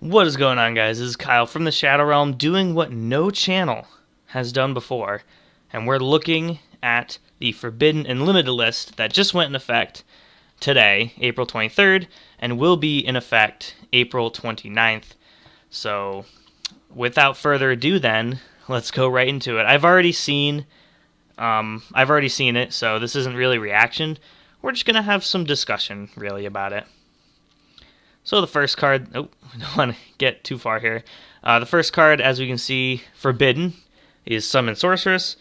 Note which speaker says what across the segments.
Speaker 1: What is going on, guys? This is Kyle from the Shadow Realm doing what no channel has done before, and we're looking at the Forbidden and Limited list that just went in effect today, April 23rd, and will be in effect April 29th. So, without further ado then, let's go right into it. I've already seen it, so this isn't really reaction. We're just going to have some discussion, really, about it. So the first card, I don't want to get too far here. The first card, as we can see, Forbidden, is Summon Sorceress.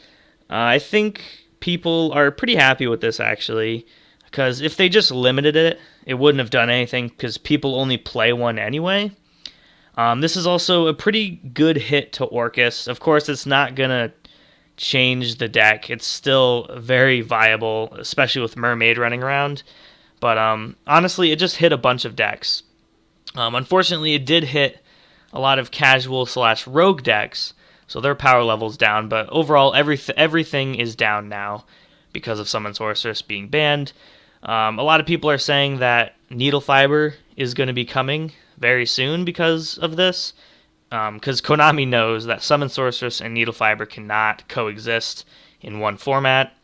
Speaker 1: I think people are pretty happy with this, actually, because if they just limited it, it wouldn't have done anything, because people only play one anyway. This is also a pretty good hit to Orcus. Of course, it's not going to change the deck. It's still very viable, especially with Mermaid running around. But honestly, it just hit a bunch of decks. Unfortunately, it did hit a lot of casual/rogue decks, so their power level's down, but overall, everything is down now because of Summon Sorceress being banned. A lot of people are saying that Needle Fiber is going to be coming very soon because of this, because Konami knows that Summon Sorceress and Needle Fiber cannot coexist in one format.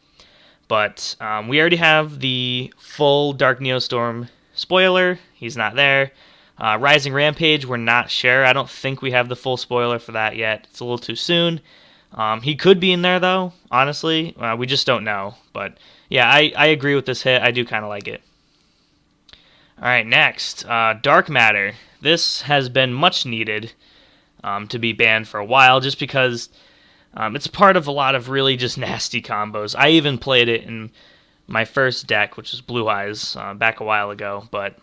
Speaker 1: But we already have the full Dark Neostorm spoiler. He's not there. Rising Rampage, we're not sure. I don't think we have the full spoiler for that yet. It's a little too soon. He could be in there, though, honestly. We just don't know. But, yeah, I agree with this hit. I do kind of like it. Alright, next. Dark Matter. This has been much needed to be banned for a while, just because it's part of a lot of really just nasty combos. I even played it in my first deck, which was Blue Eyes, back a while ago, but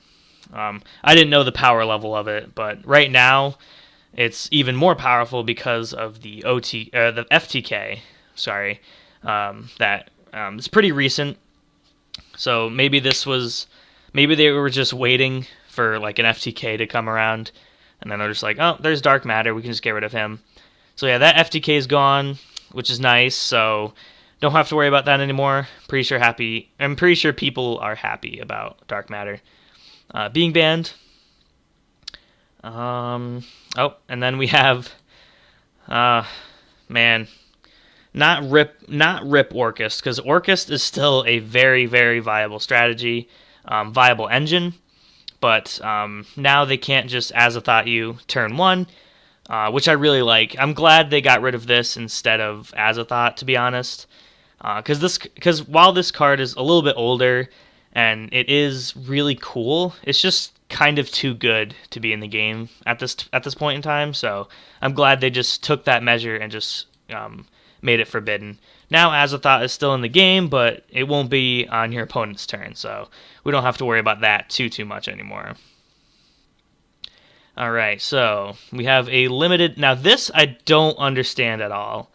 Speaker 1: I didn't know the power level of it. But right now, it's even more powerful because of the the FTK. Sorry, that it's pretty recent. So maybe they were just waiting for like an FTK to come around, and then they're just like, oh, there's Dark Matter, we can just get rid of him. So yeah, that FTK is gone, which is nice. So don't have to worry about that anymore. I'm pretty sure people are happy about Dark Matter being banned. And then we have, not rip Orcus, because Orcus is still a very, very viable strategy, viable engine. But now they can't just Azathoth you turn one, which I really like. I'm glad they got rid of this instead of Azathoth, to be honest. Because while this card is a little bit older and it is really cool, it's just kind of too good to be in the game at this point in time. So I'm glad they just took that measure and just made it forbidden. Now Azathoth is still in the game, but it won't be on your opponent's turn, so we don't have to worry about that too much anymore. Alright, so we have a limited... Now this I don't understand at all.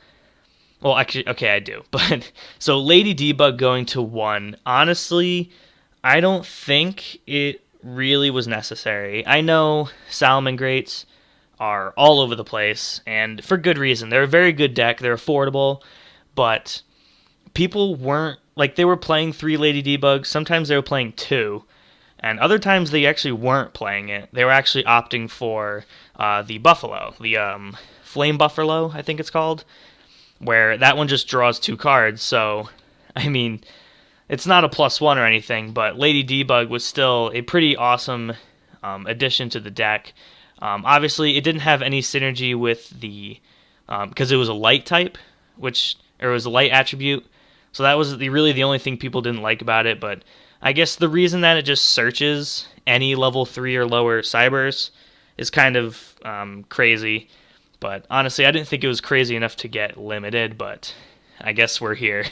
Speaker 1: Well, actually, okay, I do. But so Lady Debug going to 1, honestly, I don't think it really was necessary. I know Salamangreats are all over the place, and for good reason. They're a very good deck, they're affordable, but people weren't, like, they were playing 3 Lady Debugs, sometimes they were playing 2, and other times they actually weren't playing it. They were actually opting for the Buffalo, the Flame Buffalo, I think it's called, where that one just draws 2 cards, so, I mean, it's not a +1 or anything, but Lady Debug was still a pretty awesome addition to the deck. Obviously, it didn't have any synergy with the, because it was a light type, or it was a light attribute, so that was really the only thing people didn't like about it. But I guess the reason that it just searches any level 3 or lower Cybers is kind of crazy. But honestly, I didn't think it was crazy enough to get limited, but I guess we're here.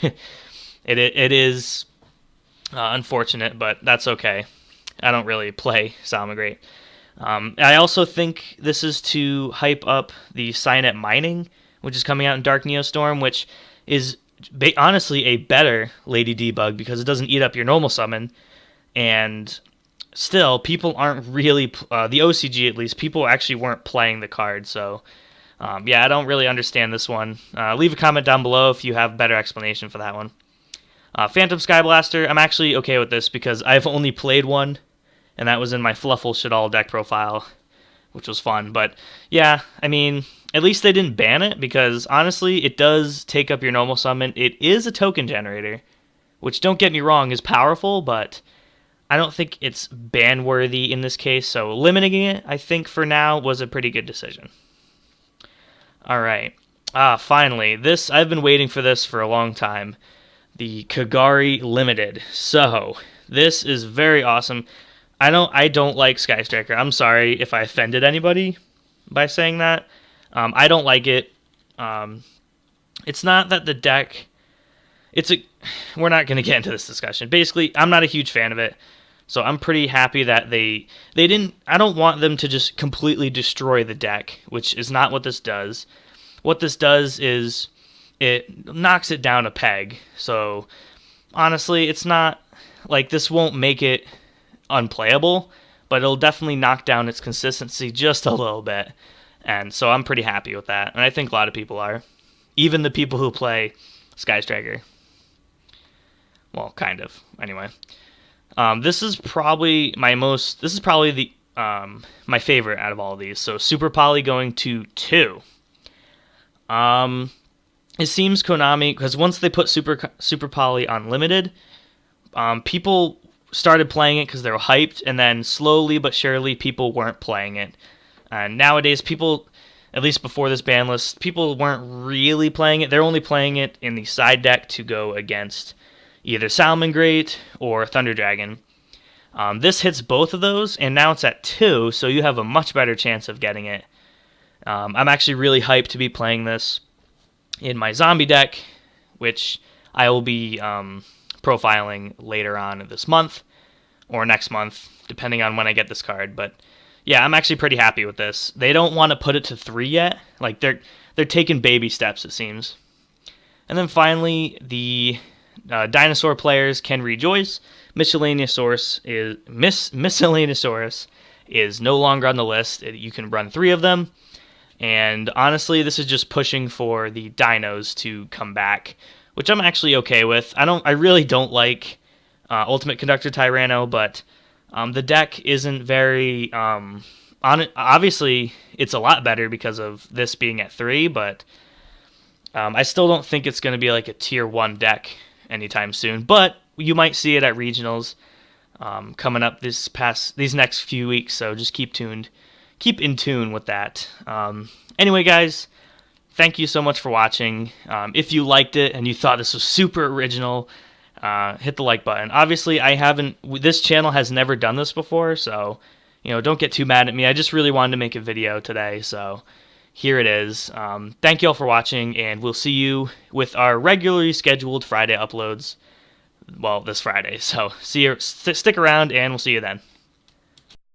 Speaker 1: It is unfortunate, but that's okay. I don't really play Salamangreat. I also think this is to hype up the Cynet Mining, which is coming out in Dark Neostorm, which is honestly a better Lady Debug because it doesn't eat up your normal summon, and still, people aren't really, the OCG at least, people actually weren't playing the card, so yeah, I don't really understand this one. Leave a comment down below if you have a better explanation for that one. Phantom Skyblaster, I'm actually okay with this because I've only played one, and that was in my Fluffle Shadal deck profile, which was fun. But yeah, I mean, at least they didn't ban it, because honestly, it does take up your normal summon. It is a token generator, which, don't get me wrong, is powerful, but I don't think it's ban worthy in this case. So limiting it, I think for now, was a pretty good decision. All right. Finally, this, I've been waiting for this for a long time. The Kagari Limited. So this is very awesome. I don't like Sky Striker. I'm sorry if I offended anybody by saying that. I don't like it. It's not that the deck. We're not going to get into this discussion. Basically, I'm not a huge fan of it. So I'm pretty happy that they didn't. I don't want them to just completely destroy the deck, which is not what this does. What this does is it knocks it down a peg. So honestly, it's not like this won't make it unplayable, but it'll definitely knock down its consistency just a little bit. And so I'm pretty happy with that. And I think a lot of people are. Even the people who play Sky Striker. Well, kind of. Anyway. This is probably the my favorite out of all of these. So Super Poly going to 2. It seems Konami, because once they put Super Poly on limited, people started playing it because they were hyped, and then slowly but surely people weren't playing it. And nowadays, people, at least before this ban list, people weren't really playing it. They're only playing it in the side deck to go against either Salamangreat or Thunder Dragon. This hits both of those, and now it's at 2, so you have a much better chance of getting it. I'm actually really hyped to be playing this in my zombie deck, which I will be profiling later on this month or next month, depending on when I get this card. But yeah, I'm actually pretty happy with this. They don't want to put it to 3 yet. Like they're taking baby steps, it seems. And then finally, the dinosaur players can rejoice. Miscellaneousaurus is no longer on the list. You can run 3 of them. And honestly, this is just pushing for the dinos to come back, which I'm actually okay with. I really don't like Ultimate Conductor Tyranno, but the deck isn't very obviously it's a lot better because of this being at 3, but I still don't think it's going to be like a tier 1 deck anytime soon. But you might see it at regionals coming up these next few weeks, so just keep in tune with that. Anyway, guys, thank you so much for watching. If you liked it and you thought this was super original, hit the like button. Obviously, this channel has never done this before, so don't get too mad at me. I just really wanted to make a video today, so here it is. Thank you all for watching, and we'll see you with our regularly scheduled Friday uploads. Well, this Friday. So stick around, and we'll see you then.